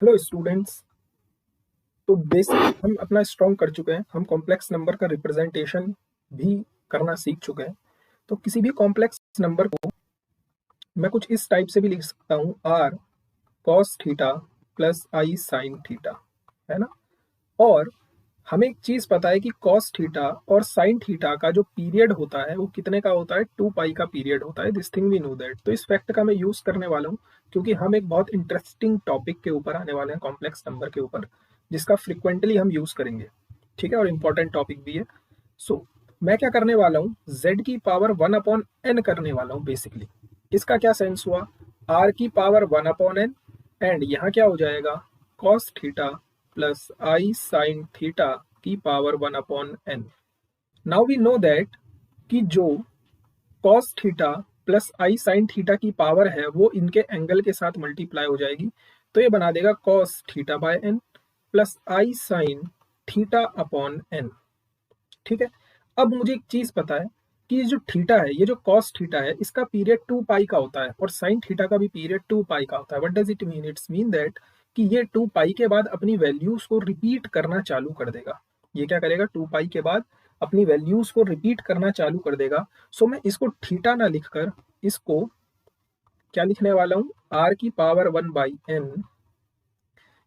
Hello students. तो basic हम अपना स्ट्रॉन्ग कर चुके हैं। हम कॉम्प्लेक्स नंबर का रिप्रेजेंटेशन भी करना सीख चुके हैं। तो किसी भी कॉम्प्लेक्स नंबर को मैं कुछ इस टाइप से भी लिख सकता हूँ, r cos theta plus i sine theta, है ना। और हमें एक चीज पता है कि कॉस थीटा और साइन थीटा का जो पीरियड होता है वो कितने का होता है, 2 पाई का पीरियड होता है। This thing we know that. तो इस फैक्ट का मैं यूज करने वाला हूँ क्योंकि हम एक बहुत इंटरेस्टिंग टॉपिक के ऊपर आने वाले हैं, कॉम्प्लेक्स नंबर के ऊपर, जिसका फ्रिक्वेंटली हम यूज करेंगे। ठीक है, और इम्पोर्टेंट टॉपिक भी है। सो मैं क्या करने वाला हूँ, z की पावर 1/n करने वाला हूँ बेसिकली। इसका क्या सेंस हुआ, r की पावर 1/n एंड यहाँ क्या हो जाएगा, cos theta plus i sine theta की power 1/n। Now we know that कि जो cos theta plus i sine theta की पावर है वो इनके एंगल के साथ मल्टीप्लाई हो जाएगी। तो ये बना देगा cos theta by n plus i sine theta upon n। ठीक है। अब मुझे एक चीज पता है कि ये जो थीटा है, ये जो कॉस थीटा है, इसका पीरियड 2 पाई का होता है और साइन थीटा का भी पीरियड 2 पाई का होता है। What does it mean? It's mean that कि ये 2 पाई के बाद अपनी वैल्यूज को रिपीट करना चालू कर देगा। ये क्या करेगा, 2 पाई के बाद अपनी वैल्यूज को रिपीट करना चालू कर देगा। सो मैं इसको थीटा ना लिखकर इसको क्या लिखने वाला हूँ, आर की power 1/n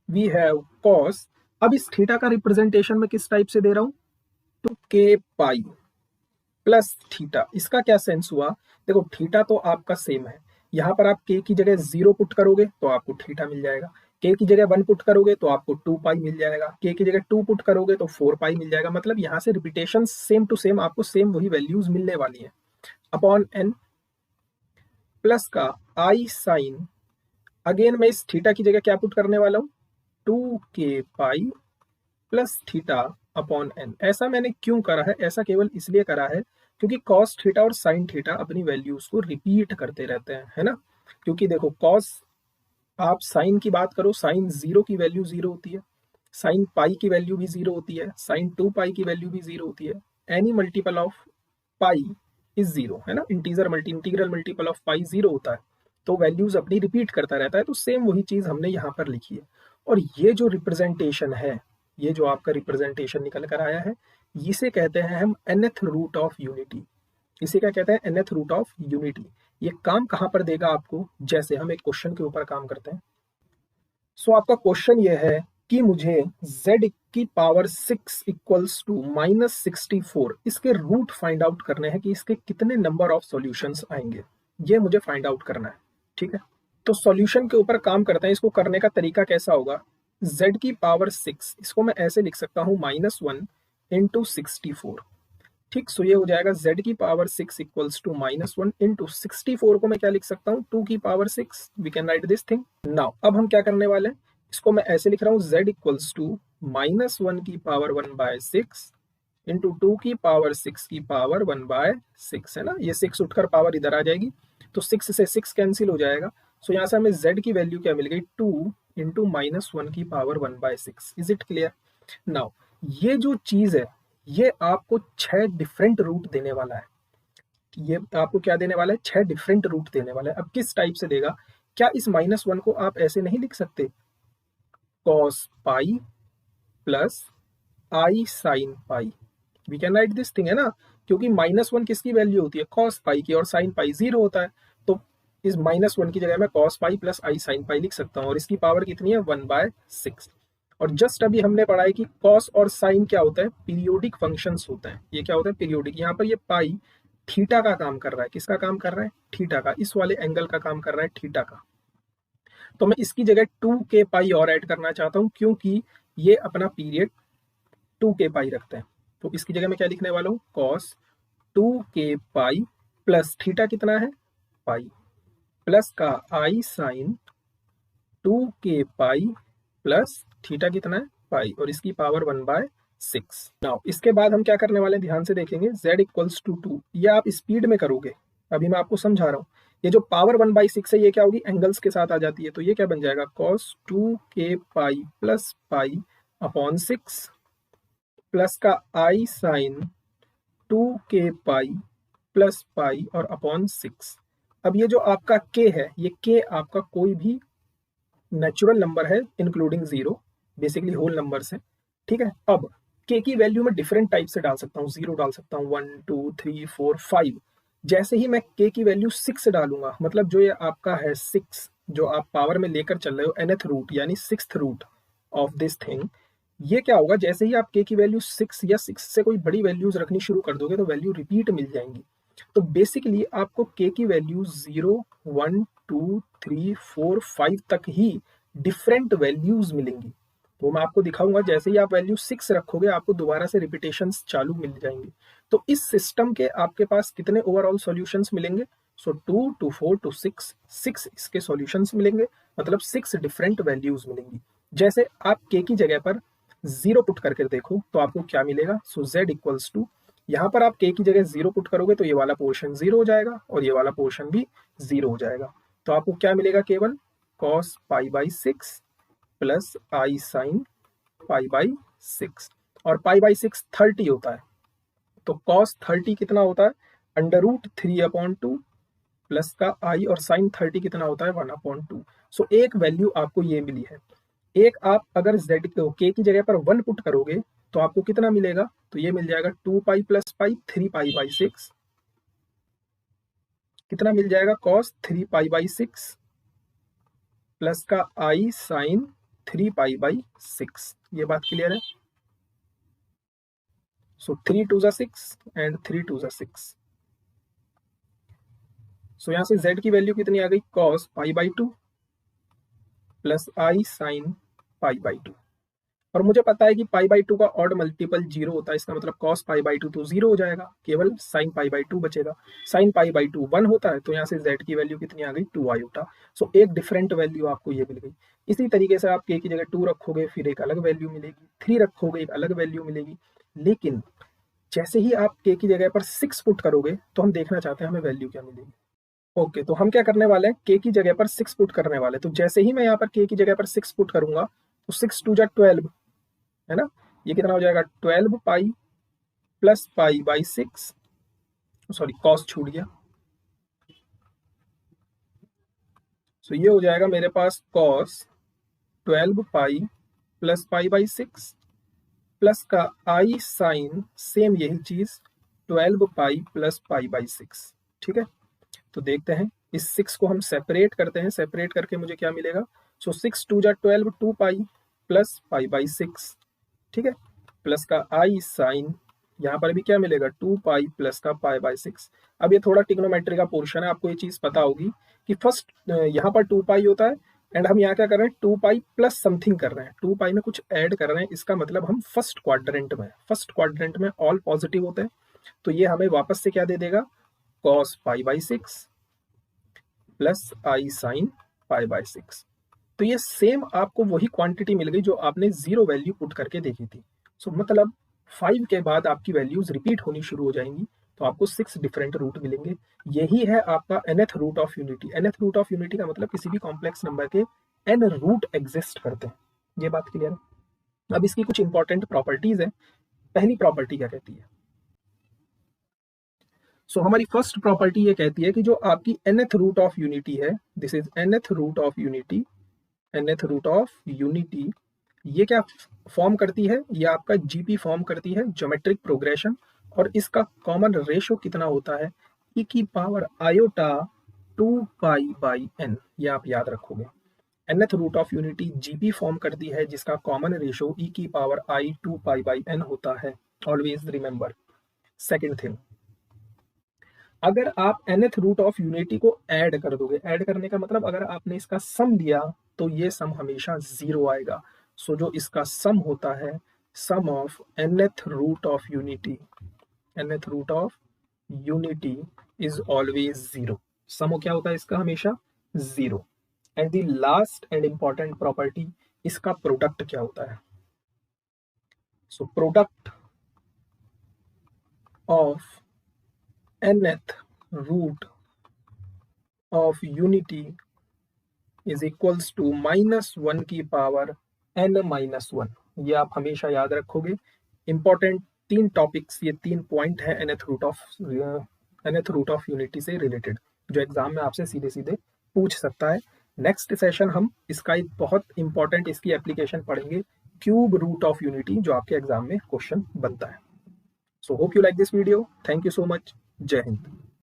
we have cos. अब इस थीटा का रिप्रेजेंटेशन मैं किस टाइप से दे रहा हूँ, 2k पाई प्लस थीटा। इसका क्या सेंस हुआ, देखो थीटा तो आपका सेम है। यहाँ पर आप के की जगह 0 पुट करोगे तो आपको थीटा मिल जाएगा, के की जगह 1 पुट करोगे तो आपको 2 पाई मिल जाएगा, के की जगह 2 पुट करोगे तो 4 पाई मिल जाएगा। मतलब यहाँ से रिपीटेशन सेम टू सेम आपको सेम वही वैल्यूज मिलने वाली है। अपॉन एन प्लस का आई साइन, अगेन मैं इस थीटा की जगह क्या पुट करने वाला हूँ, 2k pi plus theta upon n. ऐसा मैंने क्यों करा है, ऐसा केवल इसलिए करा है क्योंकि कॉस थीटा और साइन थीटा अपनी वैल्यूज को रिपीट करते रहते हैं, है ना। क्योंकि देखो कॉस, आप साइन की बात करो, साइन 0 की वैल्यू 0 होती है, साइन पाई की वैल्यू भी 0 होती है, साइन 2 पाई की वैल्यू भी 0 होती है। Any multiple of pi is 0, है ना। इंटीग्रल मल्टीपल ऑफ पाई 0 होता है। तो वैल्यूज अपनी रिपीट करता रहता है। तो सेम वही चीज हमने यहाँ पर लिखी है। और ये जो रिप्रेजेंटेशन है, ये जो आपका रिप्रेजेंटेशन निकल कर आया है, इसे कहते हैं हम nth रूट ऑफ यूनिटी। इसे क्या कहते हैं, nth रूट ऑफ यूनिटी। ये काम कहाँ पर देगा आपको, जैसे हम एक क्वेश्चन के ऊपर काम करते हैं। सो आपका क्वेश्चन ये है कि मुझे z की पावर 6 इक्वल्स टू -64 इसके रूट फाइंड आउट करने हैं कि इसके कितने नंबर ऑफ सॉल्यूशंस आएंगे, ये मुझे फाइंड आउट करना है। ठीक है, तो सॉल्यूशन के ऊपर काम करते हैं। इसको करने का तरीका कैसा होगा, z की पावर 6 इसको मैं ऐसे लिख सकता हूँ -1 इंटू 64। ठीक, सो ये हो जाएगा z की पावर 6 इक्वल्स टू -1 इंटू 64 को मैं क्या लिख सकता हूँ, 2 की power 6। We can write this thing now. अब हम क्या करने वाले हैं, इसको मैं ऐसे लिख रहा हूँ, z इक्वल्स टू -1 की पावर 1/6 इंटू 2 की पावर 6 की पावर 1/6, है ना। ये 6 उठकर पावर इधर आ जाएगी तो 6 से 6 कैंसिल हो जाएगा। सो यहाँ से हमें z की वैल्यू क्या मिल गई, 2 इंटू -1 की power 1/6। Is it clear now. ये जो चीज है, ये आपको 6 डिफरेंट रूट देने वाला है। ये आपको क्या देने वाला है, 6 डिफरेंट रूट देने वाला है। अब किस टाइप से देगा, क्या इस -1 को आप ऐसे नहीं लिख सकते, cos pi plus i sine pi. We can write this thing, है ना। क्योंकि -1 किसकी वैल्यू होती है, cos पाई की, और साइन पाई 0 होता है। तो इस -1 की जगह मैं cos pi plus i sine पाई लिख सकता हूँ और इसकी पावर कितनी है, 1/6। और जस्ट अभी हमने पढ़ा है कि cos और साइन क्या होता है, पीरियोडिक फंक्शंस होते हैं। ये क्या होता है, पीरियोडिक। यहाँ पर ये पाई थीटा का काम कर रहा है, किसका काम कर रहा है, थीटा का। इस वाले एंगल का काम कर रहा है, थीटा का। तो मैं इसकी जगह 2k पाई और ऐड करना चाहता हूँ क्योंकि ये अपना पीरियड 2k पाई रखते हैं। तो इसकी जगह मैं क्या लिखने वाला हूँ, cos 2k pi plus theta कितना है, पाई, प्लस का i sine 2k pi plus theta कितना है, पाई, और इसकी पावर 1/6। नाउ इसके बाद हम क्या करने वाले हैं, ध्यान से देखेंगे, z इक्वल्स टू 2। ये आप स्पीड में करोगे, अभी मैं आपको समझा रहा हूँ। ये जो पावर 1/6 है, ये क्या होगी, एंगल्स के साथ आ जाती है। तो ये क्या बन जाएगा, cos 2k pi plus pi upon 6 plus का i sine 2k pi plus pi और अपॉन 6। अब ये जो आपका k है, ये k आपका कोई भी नेचुरल नंबर है including zero, basically whole numbers है, ठीक है। अब के की वैल्यू में डिफरेंट टाइप से डाल सकता हूँ, जीरो डाल सकता हूँ, 1 2 3 4 5। जैसे ही मैं के की वैल्यू 6 डालूंगा, मतलब जो ये आपका है 6, जो आप पावर में लेकर चल रहे हो, nth रूट यानी 6th root of this thing, ये क्या होगा, जैसे ही आप के की वैल्यू 6 या 6 से कोई बड़ी वैल्यूज रखनी शुरू कर दोगे तो वैल्यू रिपीट मिल जाएंगी। तो बेसिकली आपको के की वैल्यू 0 1 2 3 4 5 तक ही डिफरेंट वैल्यूज मिलेंगी। तो मैं आपको दिखाऊंगा, जैसे ही आप वैल्यू 6 रखोगे आपको दोबारा से रिपीटेशंस चालू मिल जाएंगे। तो इस सिस्टम के आपके पास कितने ओवरऑल सॉल्यूशंस मिलेंगे? सो 2 टू 4 टू 6, 6 इसके सॉल्यूशंस मिलेंगे, मतलब 6 डिफरेंट वैल्यूज मिलेंगी। जैसे आप के की जगह पर 0 पुट करके देखो तो आपको क्या मिलेगा? सो z इक्वल्स टू, यहाँ पर आप के की जगह 0 पुट करोगे तो ये वाला पोर्शन 0 हो जाएगा और ये वाला पोर्शन भी 0 हो जाएगा। तो आपको क्या मिलेगा? केवल cos pi by 6 plus i sine pi by 6, और पाई बाई 6 30 होता है, तो cos 30 कितना होता है? अंडर रूट 3/2 प्लस का आई, और साइन 30 कितना होता है? 1/2। सो एक वैल्यू आपको ये मिली है। एक आप अगर z के की जगह पर 1 पुट करोगे तो आपको कितना मिलेगा? तो ये मिल जाएगा 2 pi plus pi 3 pi by 6, कितना मिल जाएगा? cos 3 पाई बाई 6 प्लस का आई साइन 3 पाई बाई 6। ये बात क्लियर है? सो 3 2 6 एंड 3 2 6। सो यहाँ से z की वैल्यू कितनी आ गई? cos pi by 2 plus i sine pi by 2। और मुझे पता है कि पाई बाई 2 का ऑड मल्टीपल 0 होता है, इसका मतलब cos पाई बाई 2 तो 0 हो जाएगा, केवल साइन पाई बाई 2 बचेगा। साइन पाई बाई 2 1 होता है, तो यहाँ से z की वैल्यू कितनी आ गई? 2 आयोटा। सो एक डिफरेंट वैल्यू आपको ये मिल गई। इसी तरीके से आप k की जगह 2 रखोगे फिर एक अलग वैल्यू मिलेगी, 3 रखोगे एक अलग वैल्यू मिलेगी। लेकिन जैसे ही आप k की जगह पर 6 पुट करोगे तो हम देखना चाहते हैं हमें वैल्यू क्या मिलेगी। ओके, तो हम क्या करने वाले हैं? k की जगह पर 6 पुट करने वाले। तो जैसे ही मैं यहाँ पर k की जगह पर 6 पुट करूंगा तो 6 2 जा 12, है ना? ये कितना हो जाएगा? 12 pi plus pi by 6, sorry cos छूट गया। सो ये हो जाएगा मेरे पास cos 12 pi plus pi by 6 plus का आई साइन सेम यही चीज 12 पाई प्लस पाई बाई 6। ठीक है, तो देखते हैं इस 6 को हम सेपरेट करते हैं, सेपरेट करके मुझे क्या मिलेगा? सो 6 2 जा 12, 2 पाई प्लस पाई बाई 6, ठीक है, प्लस का आई साइन, यहाँ पर भी क्या मिलेगा? 2 पाई प्लस का पाई बाई 6। अब ये थोड़ा टिग्नोमेट्री का पोर्शन है, आपको ये चीज पता होगी कि फर्स्ट यहाँ पर 2 पाई होता है एंड हम यहाँ क्या कर रहे हैं? 2 पाई प्लस समथिंग कर रहे हैं, 2 पाई में कुछ ऐड कर रहे हैं, इसका मतलब हम फर्स्ट क्वाड्रेंट में, फर्स्ट क्वाड्रेंट में ऑल पॉजिटिव होते हैं। तो ये हमें वापस से क्या दे देगा? cos pi by 6 plus i sine pi by 6। तो ये सेम आपको वही क्वांटिटी मिल गई जो आपने 0 वैल्यू पुट करके देखी थी। सो मतलब 5 के बाद आपकी वैल्यूज रिपीट होनी शुरू हो जाएंगी, तो आपको 6 डिफरेंट रूट मिलेंगे। यही है आपका nth root of unity. nth root of unity का मतलब किसी भी कॉम्प्लेक्स नंबर के n रूट एग्जिस्ट करते हैं। ये बात क्लियर है? अब इसकी कुछ इंपॉर्टेंट प्रॉपर्टीज है। पहली प्रॉपर्टी क्या कहती है? सो हमारी फर्स्ट प्रॉपर्टी ये कहती है कि जो आपकी nth रूट ऑफ यूनिटी है, this is nth root of unity, nth root of unity, ये क्या फॉर्म करती है? ये आपका जीपी फॉर्म करती है, ज्योमेट्रिक प्रोग्रेशन, और इसका कॉमन रेशो कितना होता है? e की power iota 2 pi by n। ये आप याद रखोगे। nth root of unity GP form करती है जिसका कॉमन रेशो e की power i 2 pi by n होता है। Always remember. सेकेंड थिंग, अगर आप nth रूट ऑफ यूनिटी को ऐड कर दोगे, ऐड करने का मतलब अगर आपने इसका सम लिया तो ये सम हमेशा 0 आएगा। सो जो इसका सम होता है, sum of nth root of unity, nth root of unity is always 0। Sum क्या होता है इसका? हमेशा 0। And the last and important property, इसका प्रोडक्ट क्या होता है? So product of nth root of unity is equals to -1 की पावर n-1। ये आप हमेशा याद रखोगे। इंपॉर्टेंट 3 टॉपिक्स, ये 3 पॉइंट है nth रूट ऑफ यूनिटी से रिलेटेड, जो एग्जाम में आपसे सीधे सीधे पूछ सकता है। नेक्स्ट सेशन हम इसका एक बहुत इंपॉर्टेंट इसकी एप्लीकेशन पढ़ेंगे, क्यूब रूट ऑफ यूनिटी, जो आपके एग्जाम में क्वेश्चन बनता है। So hope you like this video. Thank you so much. जय हिंद।